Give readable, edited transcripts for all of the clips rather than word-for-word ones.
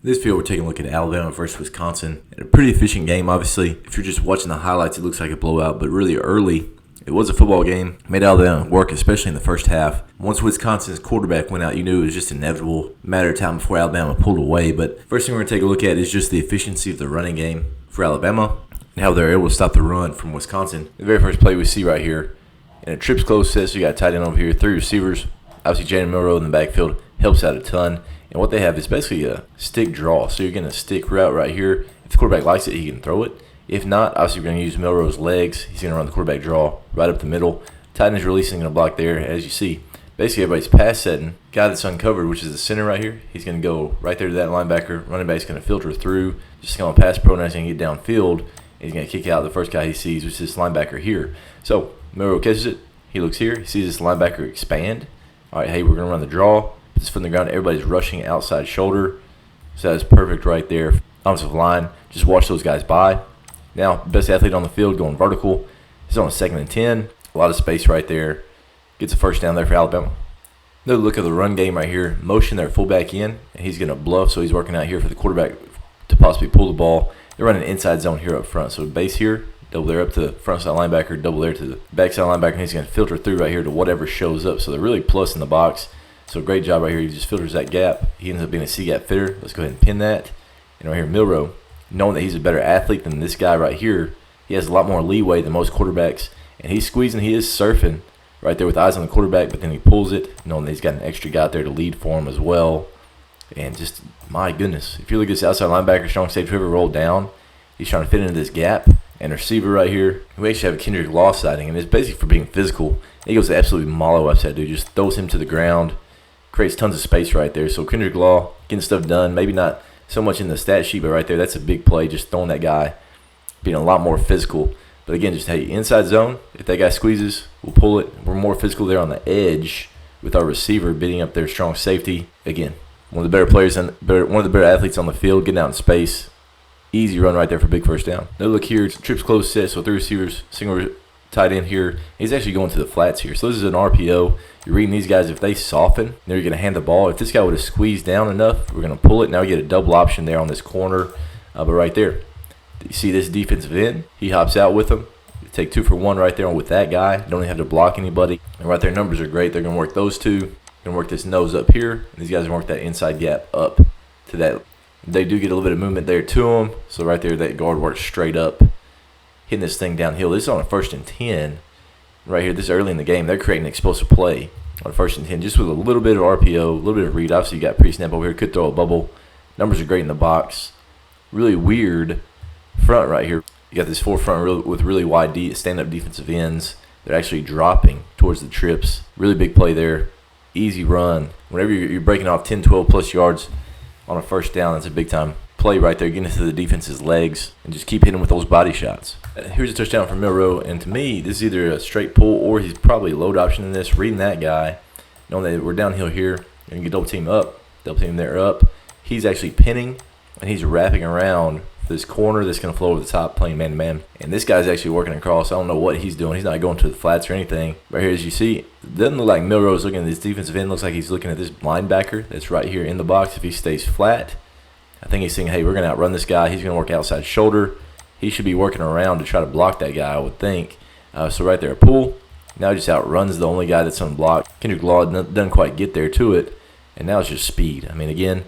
In this video, we're taking a look at Alabama versus Wisconsin. A pretty efficient game, obviously. If you're just watching the highlights, it looks like a blowout, but really early, it was a football game. Made Alabama work, especially in the first half. Once Wisconsin's quarterback went out, you knew it was just inevitable. Matter of time before Alabama pulled away. But first thing we're going to take a look at is just the efficiency of the running game for Alabama and how they're able to stop the run from Wisconsin. The very first play we see right here, and it trips close set, so you got a tight end over here, 3 receivers. Obviously, Jalen Milroe in the backfield helps out a ton. And what they have is basically a stick draw. So you're getting a stick route right here. If the quarterback likes it, he can throw it. If not, obviously we're going to use Milroe's legs. He's going to run the quarterback draw right up the middle. Tight end is releasing, going to block there, as you see. Basically, everybody's pass setting. Guy that's uncovered, which is the center right here, he's going to go right there to that linebacker. Running back's going to filter through. Just going to pass pro, now he's going to get downfield. And he's going to kick out the first guy he sees, which is this linebacker here. So Milroe catches it. He looks here. He sees this linebacker expand. All right, hey, we're going to run the draw. Put his foot on the ground. Everybody's rushing outside shoulder. So that's perfect right there. Offensive line. Just watch those guys by. Now, best athlete on the field going vertical. He's on a 2nd and 10. A lot of space right there. Gets a first down there for Alabama. Another look at the run game right here. Motion their fullback in. And he's going to bluff, so he's working out here for the quarterback to possibly pull the ball. They're running inside zone here up front. So base here. Double there up to the front side linebacker. Double there to the backside linebacker. And he's going to filter through right here to whatever shows up. So they're really plus in the box. So great job right here. He just filters that gap. He ends up being a C-gap fitter. Let's go ahead and pin that. And right here, Milroe, knowing that he's a better athlete than this guy right here, he has a lot more leeway than most quarterbacks. And he's squeezing. He is surfing right there with eyes on the quarterback, but then he pulls it, knowing that he's got an extra guy out there to lead for him as well. And just, my goodness, if you look at this outside linebacker, strong safety, whoever rolled down, he's trying to fit into this gap. And receiver right here, we actually have a Kendrick Law sighting, and it's basically for being physical. He goes to absolutely mollo upside, dude. Just throws him to the ground. Creates tons of space right there. So Kendrick Law getting stuff done. Maybe not so much in the stat sheet, but right there, that's a big play. Just throwing that guy, being a lot more physical. But again, just hey, inside zone. If that guy squeezes, we'll pull it. We're more physical there on the edge with our receiver beating up their strong safety. Again, one of the better players and one of the better athletes on the field, getting out in space. Easy run right there for big first down. Now look here, it's trips close set. So 3 receivers, single tight end here. He's actually going to the flats here. So this is an RPO. You're reading these guys. If they soften, they're going to hand the ball. If this guy would have squeezed down enough, we're going to pull it. Now we get a double option there on this corner. But right there, you see this defensive end. He hops out with him. You take 2 for 1 right there with that guy. Don't even have to block anybody. And right there, numbers are great. They're going to work those two. Going to work this nose up here. And these guys are going to work that inside gap up to that. They do get a little bit of movement there to them. So right there, that guard works straight up. Hitting this thing downhill. This is on a 1st and 10. Right here, this is early in the game. They're creating an explosive play on a 1st and 10, just with a little bit of RPO, a little bit of read. Obviously, you got pre-snap over here. Could throw a bubble. Numbers are great in the box. Really weird front right here. You got this 4 front with really wide stand-up defensive ends. They're actually dropping towards the trips. Really big play there. Easy run. Whenever you're breaking off 10, 12 plus yards on a 1st down, that's a big-time play right there, getting into the defense's legs and just keep hitting with those body shots. Here's a touchdown from Milroe, and to me, this is either a straight pull or he's probably a load option in this, reading that guy, knowing that we're downhill here, and get double team there up. He's actually pinning, and he's wrapping around this corner that's going to flow over the top, playing man-to-man. And this guy's actually working across. I don't know what he's doing. He's not going to the flats or anything. Right here, as you see, it doesn't look like Milroe's looking at this defensive end. Looks like he's looking at this linebacker that's right here in the box. If he stays flat, I think he's saying, hey, we're going to outrun this guy. He's going to work outside shoulder. He should be working around to try to block that guy, I would think. So right there, a pull. Now he just outruns the only guy that's unblocked. Kendrick Law doesn't quite get there to it. And now it's just speed. I mean, again,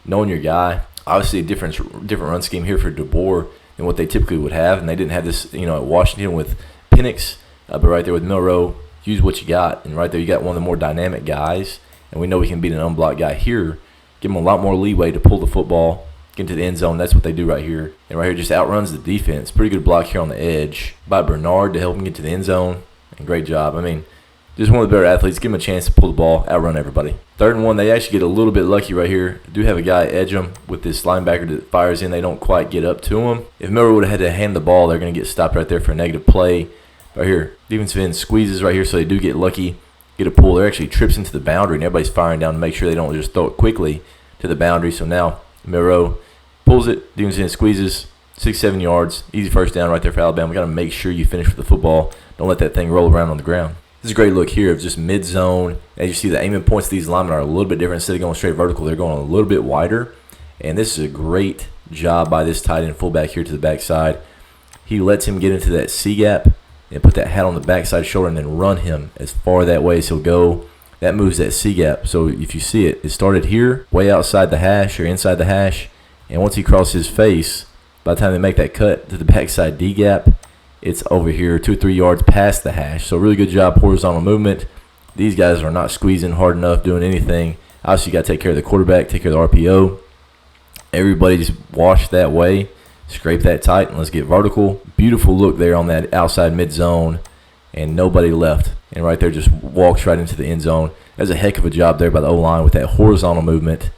knowing your guy. Obviously, a different run scheme here for Deboer than what they typically would have. And they didn't have this, at Washington with Penix. But right there with Milroe, use what you got. And right there, you got one of the more dynamic guys. And we know we can beat an unblocked guy here. Give him a lot more leeway to pull the football, get into the end zone. That's what they do right here. And right here just outruns the defense. Pretty good block here on the edge by Bernard to help him get to the end zone. And great job. I mean, just one of the better athletes. Give him a chance to pull the ball, outrun everybody. 3rd and 1, they actually get a little bit lucky right here. Do have a guy edge them with this linebacker that fires in. They don't quite get up to him. If Milroe would have had to hand the ball, they're going to get stopped right there for a negative play. Right here, defensive end squeezes right here, so they do get lucky. Get a pull. They're actually trips into the boundary, and everybody's firing down to make sure they don't just throw it quickly to the boundary. So now Milroe pulls it, defensive end squeezes, 6-7 yards, easy first down right there for Alabama. Got to make sure you finish with the football. Don't let that thing roll around on the ground. This is a great look here of just mid-zone. As you see, the aiming points of these linemen are a little bit different. Instead of going straight vertical, they're going a little bit wider. And this is a great job by this tight end fullback here to the backside. He lets him get into that C gap and put that hat on the backside shoulder and then run him as far that way as he'll go. That moves that C gap. So if you see it, it started here, way outside the hash or inside the hash. And once he crosses his face, by the time they make that cut to the backside D gap, it's over here 2 or 3 yards past the hash. So really good job, horizontal movement. These guys are not squeezing hard enough, doing anything. Obviously, you got to take care of the quarterback, take care of the RPO. Everybody just wash that way, scrape that tight, and let's get vertical. Beautiful look there on that outside mid zone, and nobody left. And right there just walks right into the end zone. That's a heck of a job there by the O-line with that horizontal movement.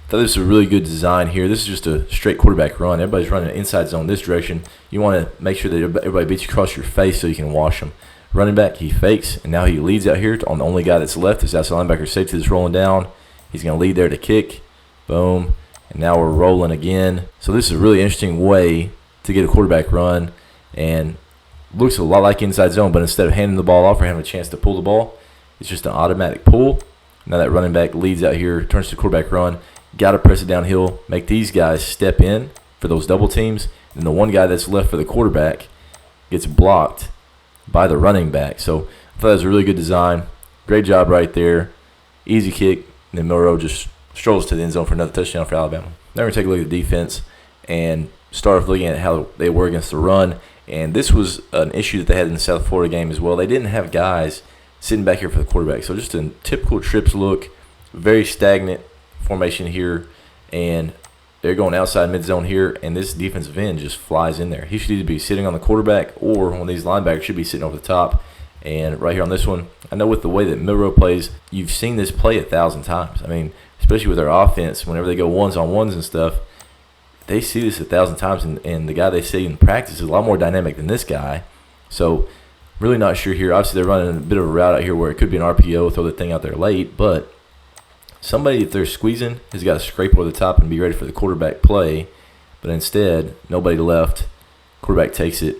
I thought this was a really good design here. This is just a straight quarterback run. Everybody's running an inside zone this direction. You want to make sure that everybody beats you across your face so you can wash them. Running back, he fakes, and now he leads out here on the only guy that's left. This outside linebacker safety that's rolling down. He's going to lead there to kick. Boom. And now we're rolling again. So this is a really interesting way to get a quarterback run, and looks a lot like inside zone, but instead of handing the ball off or having a chance to pull the ball, it's just an automatic pull. Now that running back leads out here, turns to quarterback run. Got to press it downhill, make these guys step in for those double teams, and the one guy that's left for the quarterback gets blocked by the running back. So I thought that was a really good design. Great job right there. Easy kick, and then Milroe just strolls to the end zone for another touchdown for Alabama. Now we're going to take a look at the defense and start off looking at how they were against the run. And this was an issue that they had in the South Florida game as well. They didn't have guys sitting back here for the quarterback. So just a typical trips look, very stagnant formation here, and they're going outside mid zone here, and this defensive end just flies in there. He should either be sitting on the quarterback, or one of these linebackers should be sitting over the top. And right here on this one, I know with the way that Milroe plays, you've seen this play 1,000 times. I mean, especially with their offense, whenever they go ones-on-ones and stuff, they see this 1,000 times, and the guy they see in practice is a lot more dynamic than this guy. So really not sure here. Obviously, they're running a bit of a route out here where it could be an RPO, throw the thing out there late, but somebody, if they're squeezing, has got to scrape over the top and be ready for the quarterback play. But instead, nobody left. Quarterback takes it.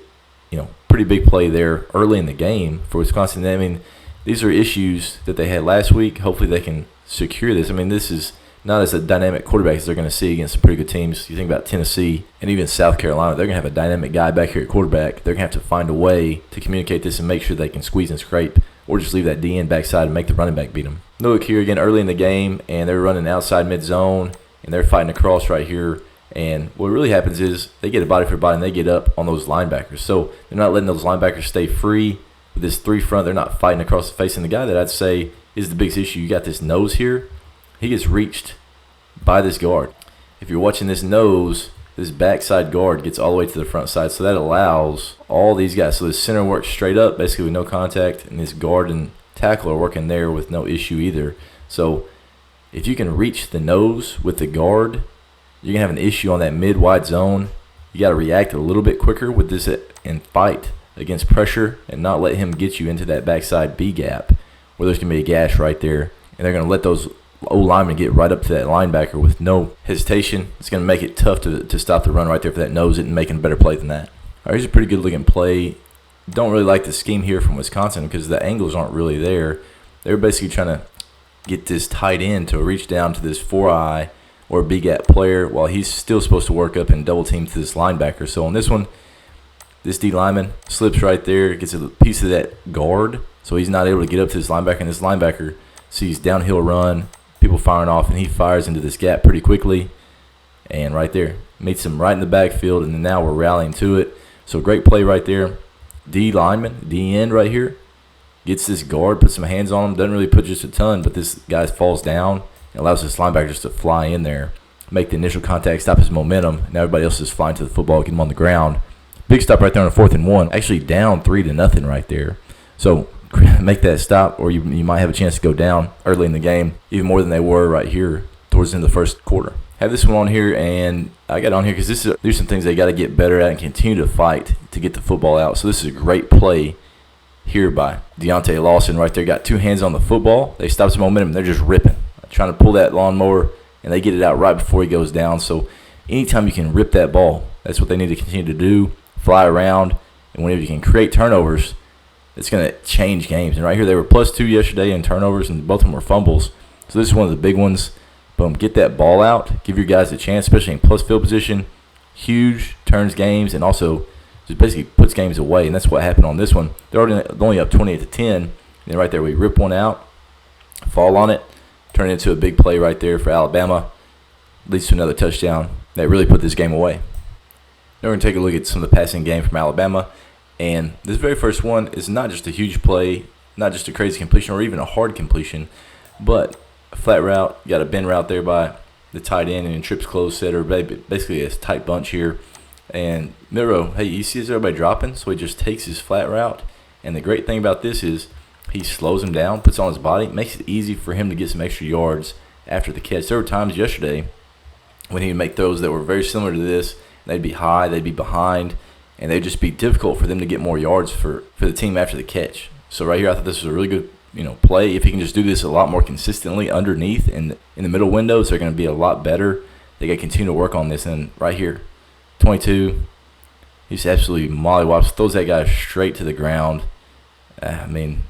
Pretty big play there early in the game for Wisconsin. I mean, these are issues that they had last week. Hopefully they can secure this. I mean, this is not as a dynamic quarterback as they're going to see against some pretty good teams. You think about Tennessee and even South Carolina. They're going to have a dynamic guy back here at quarterback. They're going to have to find a way to communicate this and make sure they can squeeze and scrape, or just leave that DN backside and make the running back beat them. Look here again early in the game, and they're running outside mid-zone, and they're fighting across right here. And what really happens is they get a body for body, and they get up on those linebackers. So they're not letting those linebackers stay free with this 3 front. They're not fighting across the face. And the guy that I'd say is the biggest issue, you got this nose here. He gets reached by this guard. If you're watching this nose, this backside guard gets all the way to the front side. So that allows all these guys. So this center works straight up, basically with no contact, and this guard and tackle are working there with no issue either. So if you can reach the nose with the guard, you're going to have an issue on that mid-wide zone. You got to react a little bit quicker with this and fight against pressure and not let him get you into that backside B gap where there's going to be a gash right there. And they're going to let those O-linemen get right up to that linebacker with no hesitation. It's going to make it tough to stop the run right there for that nose and making a better play than that. All right, here's a pretty good-looking play. Don't really like the scheme here from Wisconsin because the angles aren't really there. They're basically trying to get this tight end to reach down to this 4-eye or a B-gap player while he's still supposed to work up and double team to this linebacker. So on this one, this D lineman slips right there, gets a piece of that guard, so he's not able to get up to this linebacker. And this linebacker sees downhill run, people firing off, and he fires into this gap pretty quickly. And right there, meets him right in the backfield, and then now we're rallying to it. So great play right there. D lineman, D end right here, gets this guard, puts some hands on him, doesn't really put just a ton, but this guy falls down. It allows this linebacker just to fly in there, make the initial contact, stop his momentum. Now everybody else is flying to the football, get him on the ground. Big stop right there on a 4th and 1. Actually down 3-0 right there. So make that stop, or you might have a chance to go down early in the game, even more than they were right here towards the end of the first quarter. Have this one on here, and I got on here because there's some things they got to get better at and continue to fight to get the football out. So this is a great play here by Deontay Lawson right there. Got 2 hands on the football. They stopped his momentum. They're just ripping, trying to pull that lawnmower, and they get it out right before he goes down. So anytime you can rip that ball, that's what they need to continue to do, fly around, and whenever you can create turnovers, it's going to change games. And right here, they were +2 yesterday in turnovers, and both of them were fumbles. So this is one of the big ones. Boom, get that ball out. Give your guys a chance, especially in plus field position. Huge, turns games, and also just basically puts games away. And that's what happened on this one. They're only up 28-10. And then right there, we rip one out, fall on it, turn it into a big play right there for Alabama. Leads to another touchdown that really put this game away. Now we're going to take a look at some of the passing game from Alabama. And this very first one is not just a huge play, not just a crazy completion or even a hard completion, but a flat route. You got a bend route there by the tight end and trips close setter, basically a tight bunch here. And Milroe, hey, he sees everybody dropping, so he just takes his flat route. And the great thing about this is he slows him down, puts on his body, makes it easy for him to get some extra yards after the catch. There were times yesterday when he would make throws that were very similar to this. They'd be high, they'd be behind, and they'd just be difficult for them to get more yards for the team after the catch. So right here, I thought this was a really good play. If he can just do this a lot more consistently underneath in the middle windows, they're going to be a lot better. They got to continue to work on this. And right here, 22, he's absolutely mollywops, throws that guy straight to the ground. I mean,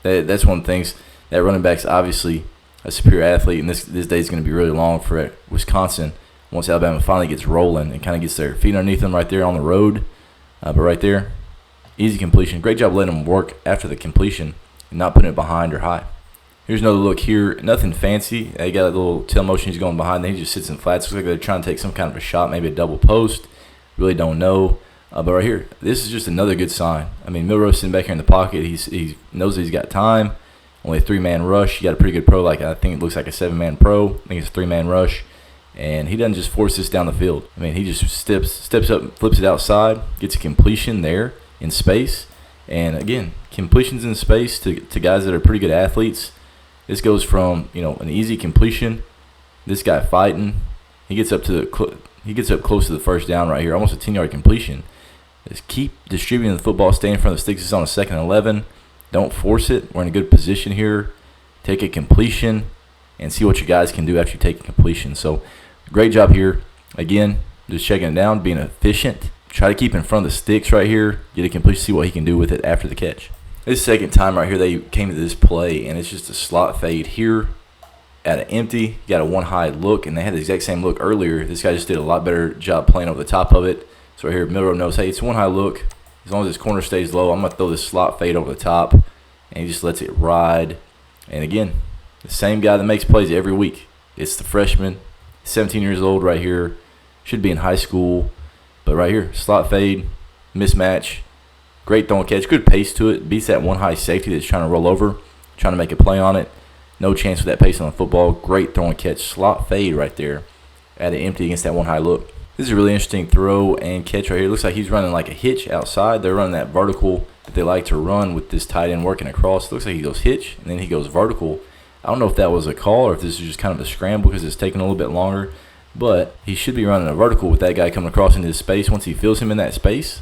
that's one of the things. That running back's obviously a superior athlete, and this day is going to be really long for Wisconsin once Alabama finally gets rolling and kind of gets their feet underneath them right there on the road. But right there, easy completion. Great job letting them work after the completion and not putting it behind or high. Here's another look here. Nothing fancy. They got a little tail motion. He's going behind. Then he just sits in flats. Looks like they're trying to take some kind of a shot, maybe a double post. Really don't know. But right here, this is just another good sign. I mean, Milroe sitting back here in the pocket. He knows that he's got time. Only a 3-man rush. You got a pretty good pro. I think it looks like a 7-man pro. I think it's a 3-man rush. And he doesn't just force this down the field. I mean, he just steps up, flips it outside, gets a completion there in space. And again, completions in space to guys that are pretty good athletes. This goes from an easy completion. This guy fighting. He gets up close to the first down right here, almost a 10-yard completion. Just keep distributing the football. Stay in front of the sticks. It's on a 2nd and 11. Don't force it. We're in a good position here. Take a completion and see what you guys can do after you take a completion. So great job here. Again, just checking it down, being efficient. Try to keep in front of the sticks right here. Get a completion, see what he can do with it after the catch. This second time right here, they came to this play, and it's just a slot fade here at an empty. You got a one-high look, and they had the exact same look earlier. This guy just did a lot better job playing over the top of it. So right here, Milroe knows, hey, it's one high look. As long as this corner stays low, I'm going to throw this slot fade over the top, and he just lets it ride. And again, the same guy that makes plays every week. It's the freshman, 17 years old right here. Should be in high school. But right here, slot fade, mismatch, great throwing catch, good pace to it. Beats that one high safety that's trying to roll over, trying to make a play on it. No chance with that pace on the football. Great throwing catch, slot fade right there at an empty against that one high look. This is a really interesting throw and catch right here. Looks like he's running like a hitch outside. They're running that vertical that they like to run with this tight end working across. Looks like he goes hitch, and then he goes vertical. I don't know if that was a call or if this is just kind of a scramble because it's taking a little bit longer. But he should be running a vertical with that guy coming across into his space. Once he feels him in that space,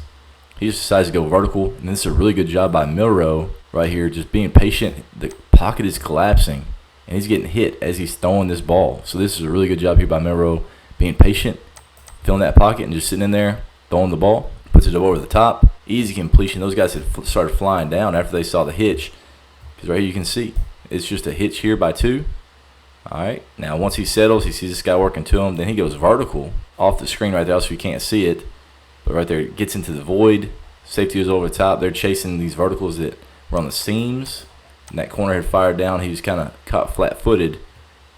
he just decides to go vertical. And this is a really good job by Milroe right here, just being patient. The pocket is collapsing, and he's getting hit as he's throwing this ball. So this is a really good job here by Milroe, being patient, filling that pocket, and just sitting in there, throwing the ball. Puts it over the top. Easy completion. Those guys had started flying down after they saw the hitch. Because right here you can see, it's just a hitch here by 2. All right, now once he settles, he sees this guy working to him, then he goes vertical off the screen right there so you can't see it. But right there, it gets into the void. Safety is over the top. They're chasing these verticals that were on the seams. And that corner had fired down. He was kind of caught flat-footed.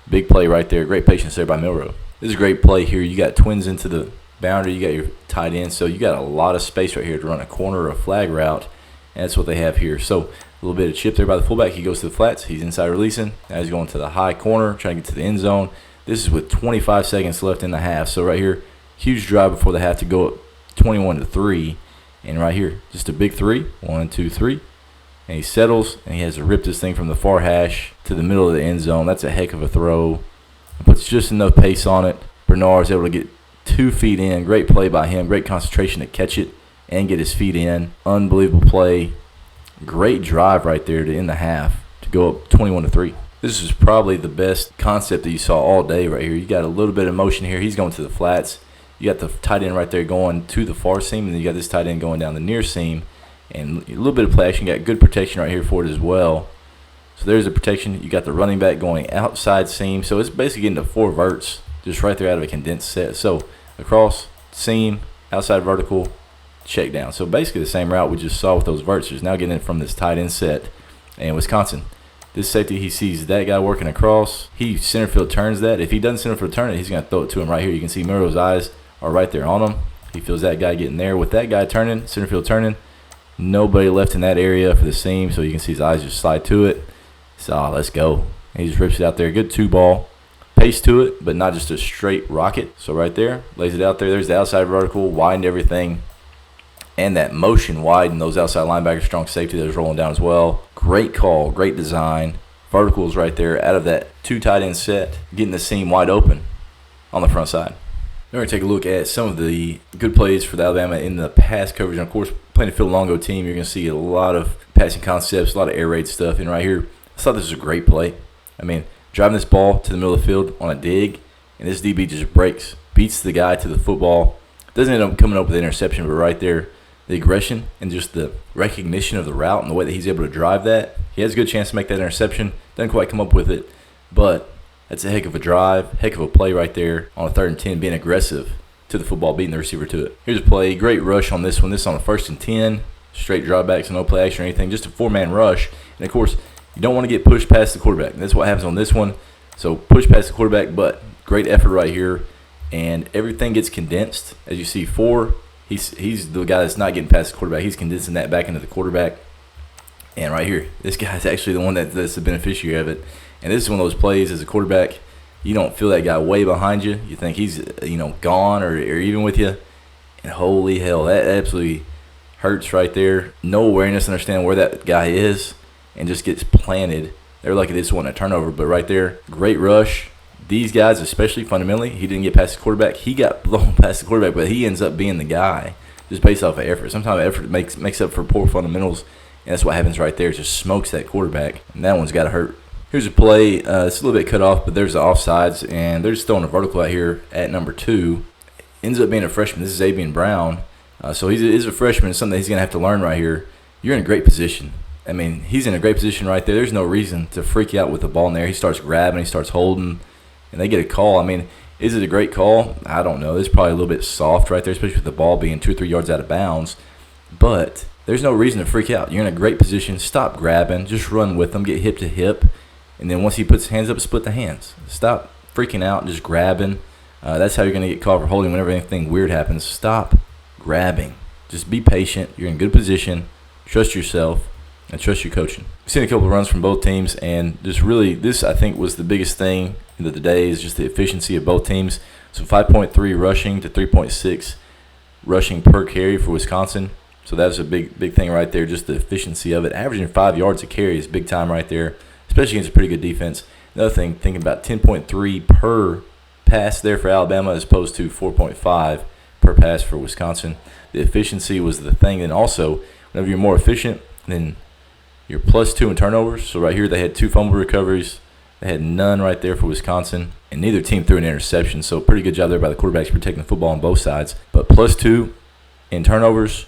Big play right there. Great patience there by Milroe. This is a great play here. You got twins into the boundary. You got your tight end. So you got a lot of space right here to run a corner or a flag route. And that's what they have here. So a little bit of chip there by the fullback. He goes to the flats. He's inside releasing. Now he's going to the high corner, trying to get to the end zone. This is with 25 seconds left in the half. So right here, huge drive before they have to go up 21-3. And right here, just a big 3. 1, 2, 3. And he settles, and he has to rip this thing from the far hash to the middle of the end zone. That's a heck of a throw. Puts just enough pace on it. Bernard's able to get 2 feet in. Great play by him. Great concentration to catch it and get his feet in. Unbelievable play. Great drive right there to end the half to go up 21-3. This is probably the best concept that you saw all day right here. You got a little bit of motion here. He's going to the flats. You got the tight end right there going to the far seam, and then you got this tight end going down the near seam. And a little bit of play action. Got good protection right here for it as well. So there's the protection. You got the running back going outside seam. So it's basically getting to 4 verts just right there out of a condensed set. So across, seam, outside vertical, check down. So basically the same route we just saw with those verts. Just now getting it from this tight end set. And Wisconsin, this safety, he sees that guy working across. He center field turns that. If he doesn't center field turn it, he's going to throw it to him right here. You can see Milroe's eyes are right there on him. He feels that guy getting there. With that guy turning, center field turning, nobody left in that area for the seam. So you can see his eyes just slide to it. So let's go. And he just rips it out there. Good 2-ball. Pace to it, but not just a straight rocket. So right there, lays it out there. There's the outside vertical, widened everything. And that motion widened those outside linebackers, strong safety that was rolling down as well. Great call, great design. Verticals right there out of that 2 tight end set, getting the seam wide open on the front side. We're going to take a look at some of the good plays for the Alabama in the pass coverage. And of course, playing a Phil Longo team, you're going to see a lot of passing concepts, a lot of air raid stuff. And right here, I thought this was a great play. I mean, driving this ball to the middle of the field on a dig, and this DB just breaks, beats the guy to the football. Doesn't end up coming up with an interception, but right there, the aggression and just the recognition of the route and the way that he's able to drive that, he has a good chance to make that interception. Doesn't quite come up with it, but that's a heck of a drive, heck of a play right there on a 3rd and 10, being aggressive to the football, beating the receiver to it. Here's a play, great rush on this one. This is on a 1st and 10, straight drawbacks, no play action or anything, just a 4-man rush. And of course, you don't want to get pushed past the quarterback. That's what happens on this one. So push past the quarterback, but great effort right here. And everything gets condensed. As you see, 4, he's the guy that's not getting past the quarterback. He's condensing that back into the quarterback. And right here, this guy's actually the one that's the beneficiary of it. And this is one of those plays as a quarterback, you don't feel that guy way behind you. You think he's gone or even with you. And holy hell, that absolutely hurts right there. No awareness, understand where that guy is, and just gets planted. They're lucky this wasn't a turnover, but right there, great rush. These guys, especially fundamentally, he didn't get past the quarterback. He got blown past the quarterback, but he ends up being the guy just based off of effort. Sometimes effort makes up for poor fundamentals, and that's what happens right there. It just smokes that quarterback, and that one's got to hurt. Here's a play. It's a little bit cut off, but there's the offsides, and they're just throwing a vertical out here at number 2. Ends up being a freshman. This is Avian Brown. So he's a freshman. It's something that he's going to have to learn right here. You're in a great position. I mean, he's in a great position right there. There's no reason to freak out with the ball in there. He starts grabbing. He starts holding. And they get a call. I mean, is it a great call? I don't know. It's probably a little bit soft right there, especially with the ball being 2 or 3 yards out of bounds. But there's no reason to freak out. You're in a great position. Stop grabbing. Just run with them. Get hip to hip. And then once he puts his hands up, split the hands. Stop freaking out and just grabbing. That's how you're going to get called for holding whenever anything weird happens. Stop grabbing. Just be patient. You're in good position. Trust yourself. And trust your coaching. We've seen a couple of runs from both teams, and just really, this I think was the biggest thing of the day is just the efficiency of both teams. So 5.3 rushing to 3.6 rushing per carry for Wisconsin. So that's a big thing right there, just the efficiency of it. Averaging 5 yards a carry is big time right there, especially against a pretty good defense. Another thing, thinking about 10.3 per pass there for Alabama as opposed to 4.5 per pass for Wisconsin. The efficiency was the thing, and also whenever you're more efficient, then you're +2 in turnovers. So right here they had 2 fumble recoveries. They had none right there for Wisconsin. And neither team threw an interception. So pretty good job there by the quarterbacks protecting the football on both sides. But +2 in turnovers.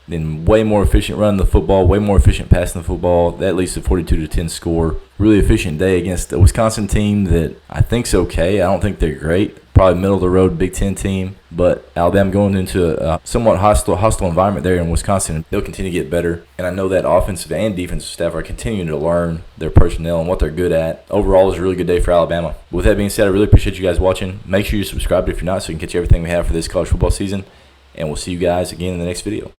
Then way more efficient running the football. Way more efficient passing the football. That leads to 42-10 score. Really efficient day against the Wisconsin team that I think's okay. I don't think they're great. Probably middle-of-the-road Big Ten team. But Alabama going into a somewhat hostile environment there in Wisconsin. They'll continue to get better. And I know that offensive and defensive staff are continuing to learn their personnel and what they're good at. Overall, it was a really good day for Alabama. With that being said, I really appreciate you guys watching. Make sure you subscribe if you're not so you can catch everything we have for this college football season. And we'll see you guys again in the next video.